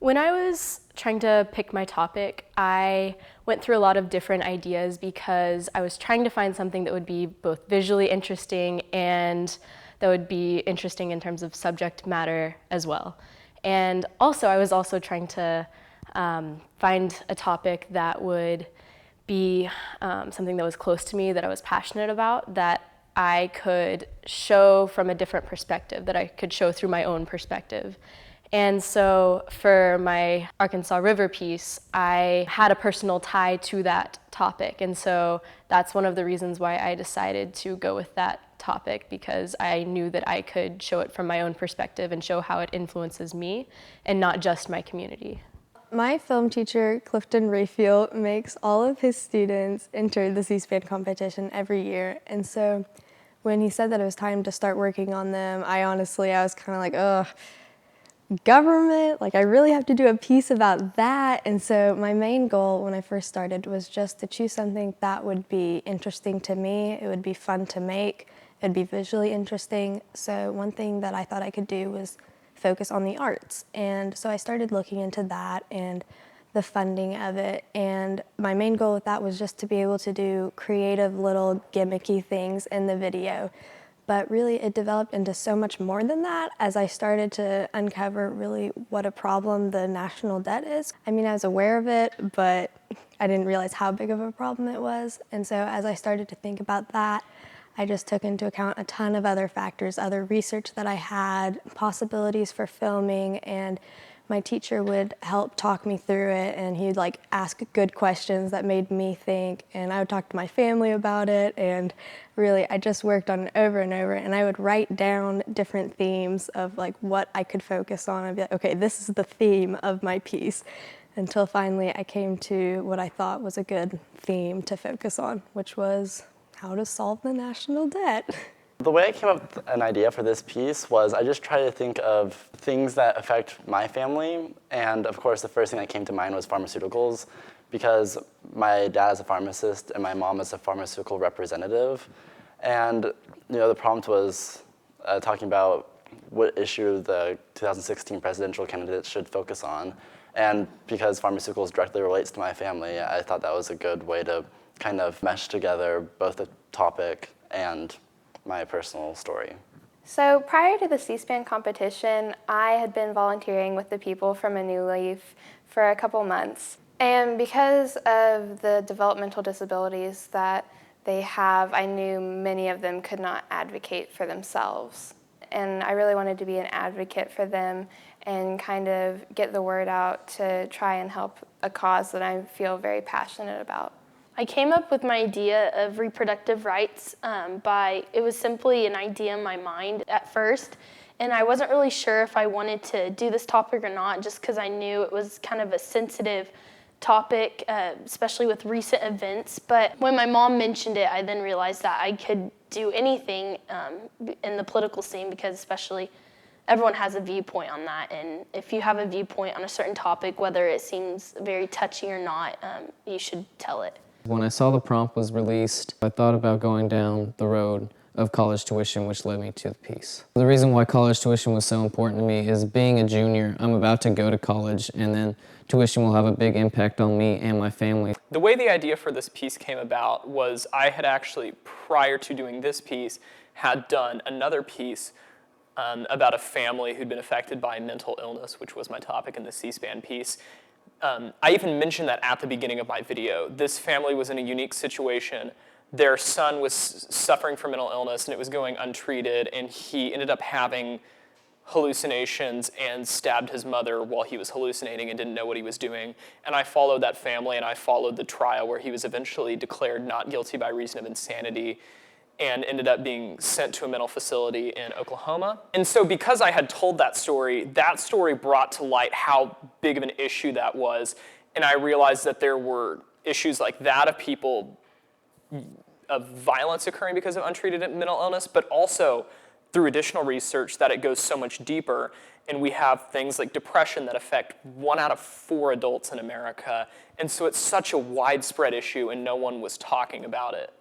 When I was trying to pick my topic, I went through a lot of different ideas because I was trying to find something that would be both visually interesting and that would be interesting in terms of subject matter as well. And also, I was also trying to find a topic that would be something that was close to me, that I was passionate about, that I could show from a different perspective, that I could show through my own perspective. And so for my Arkansas River piece, I had a personal tie to that topic. And so that's one of the reasons why I decided to go with that topic, because I knew that I could show it from my own perspective and show how it influences me and not just my community. My film teacher, Clifton Rayfield, makes all of his students enter the C-SPAN competition every year. And so when he said that it was time to start working on them, I was kind of like, ugh, government, like I really have to do a piece about that. And so my main goal when I first started was just to choose something that would be interesting to me, it would be fun to make, it'd be visually interesting. So one thing that I thought I could do was focus on the arts. And so I started looking into that and the funding of it. And my main goal with that was just to be able to do creative little gimmicky things in the video. But really it developed into so much more than that as I started to uncover really what a problem the national debt is. I mean, I was aware of it, but I didn't realize how big of a problem it was. And so as I started to think about that, I just took into account a ton of other factors, other research that I had, possibilities for filming, and my teacher would help talk me through it, and he'd ask good questions that made me think, and I would talk to my family about it, and really I just worked on it over and over, and I would write down different themes of what I could focus on. I'd be like, okay, this is the theme of my piece, until finally I came to what I thought was a good theme to focus on, which was how to solve the national debt. The way I came up with an idea for this piece was I just tried to think of things that affect my family, and of course the first thing that came to mind was pharmaceuticals, because my dad is a pharmacist and my mom is a pharmaceutical representative. And the prompt was talking about what issue the 2016 presidential candidates should focus on. And because pharmaceuticals directly relates to my family, I thought that was a good way to kind of mesh together both the topic and my personal story. So prior to the C-SPAN competition, I had been volunteering with the people from A New Leaf for a couple months. And because of the developmental disabilities that they have, I knew many of them could not advocate for themselves. And I really wanted to be an advocate for them and kind of get the word out to try and help a cause that I feel very passionate about. I came up with my idea of reproductive rights it was simply an idea in my mind at first, and I wasn't really sure if I wanted to do this topic or not, just because I knew it was kind of a sensitive topic, especially with recent events. But when my mom mentioned it, I then realized that I could do anything in the political scene, because especially everyone has a viewpoint on that, and if you have a viewpoint on a certain topic, whether it seems very touchy or not, you should tell it. When I saw the prompt was released, I thought about going down the road of college tuition, which led me to the piece. The reason why college tuition was so important to me is being a junior, I'm about to go to college, and then tuition will have a big impact on me and my family. The way the idea for this piece came about was I had actually, prior to doing this piece, had done another piece about a family who'd been affected by mental illness, which was my topic in the C-SPAN piece. I even mentioned that at the beginning of my video. This family was in a unique situation. Their son was suffering from mental illness and it was going untreated, and he ended up having hallucinations and stabbed his mother while he was hallucinating and didn't know what he was doing. And I followed that family, and I followed the trial where he was eventually declared not guilty by reason of insanity and ended up being sent to a mental facility in Oklahoma. And so because I had told that story brought to light how big of an issue that was, and I realized that there were issues like that of violence occurring because of untreated mental illness, but also through additional research that it goes so much deeper, and we have things like depression that affect 1 out of 4 adults in America, and so it's such a widespread issue and no one was talking about it.